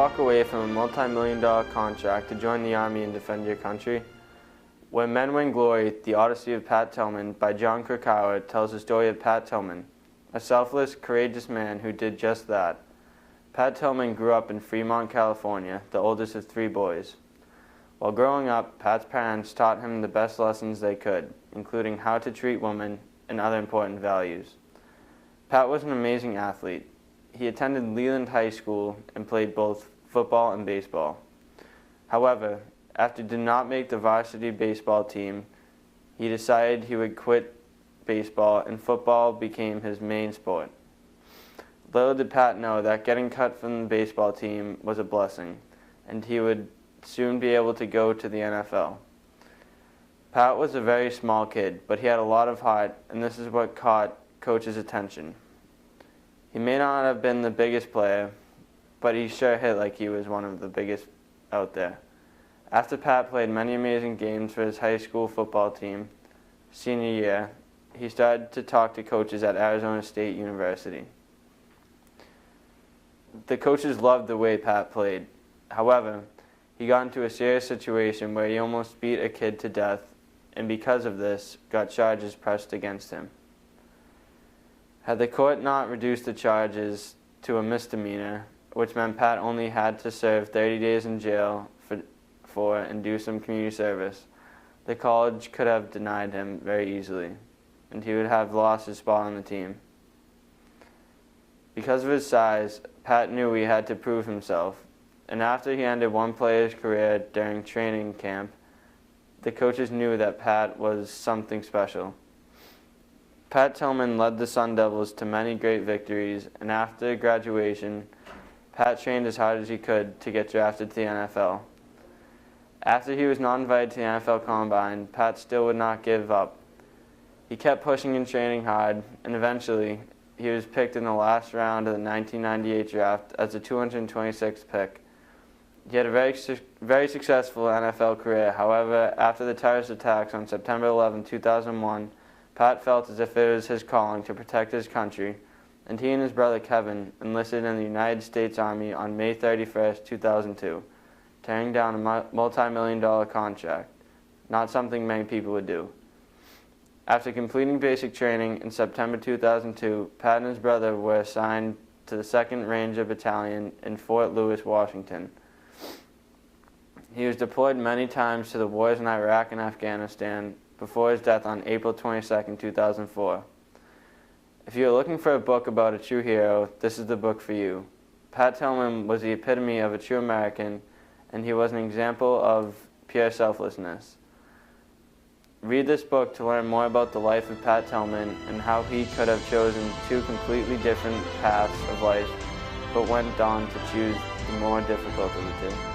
walk away from a multi-million-dollar contract to join the Army and defend your country? When Men Win Glory, The Odyssey of Pat Tillman by John Krakauer tells the story of Pat Tillman, a selfless, courageous man who did just that. Pat Tillman grew up in Fremont, California, the oldest of 3 boys. While growing up, Pat's parents taught him the best lessons they could, including how to treat women and other important values. Pat was an amazing athlete. He attended Leland High School and played both football and baseball. However, after he did not make the varsity baseball team, he decided he would quit baseball and football became his main sport. Little did Pat know that getting cut from the baseball team was a blessing, and he would soon be able to go to the NFL. Pat was a very small kid, but he had a lot of heart, and this is what caught coach's attention. He may not have been the biggest player, but he sure hit like he was one of the biggest out there. After Pat played many amazing games for his high school football team, senior year, he started to talk to coaches at Arizona State University. The coaches loved the way Pat played. However, he got into a serious situation where he almost beat a kid to death, and because of this, got charges pressed against him. Had the court not reduced the charges to a misdemeanor, which meant Pat only had to serve 30 days in jail for and do some community service, the college could have denied him very easily, and he would have lost his spot on the team. Because of his size, Pat knew he had to prove himself, and after he ended one player's career during training camp, the coaches knew that Pat was something special. Pat Tillman led the Sun Devils to many great victories, and after graduation, Pat trained as hard as he could to get drafted to the NFL. After he was not invited to the NFL Combine, Pat still would not give up. He kept pushing and training hard, and eventually, he was picked in the last round of the 1998 draft as the 226th pick. He had a very successful NFL career. However, after the terrorist attacks on September 11, 2001, Pat felt as if it was his calling to protect his country, and he and his brother Kevin enlisted in the United States Army on May 31, 2002, tearing down a multi-million-dollar contract, not something many people would do. After completing basic training in September 2002, Pat and his brother were assigned to the 2nd Ranger Battalion in Fort Lewis, Washington. He was deployed many times to the wars in Iraq and Afghanistan before his death on April 22, 2004. If you are looking for a book about a true hero, this is the book for you. Pat Tillman was the epitome of a true American, and he was an example of pure selflessness. Read this book to learn more about the life of Pat Tillman and how he could have chosen 2 completely different paths of life, but went on to choose the more difficult of the 2.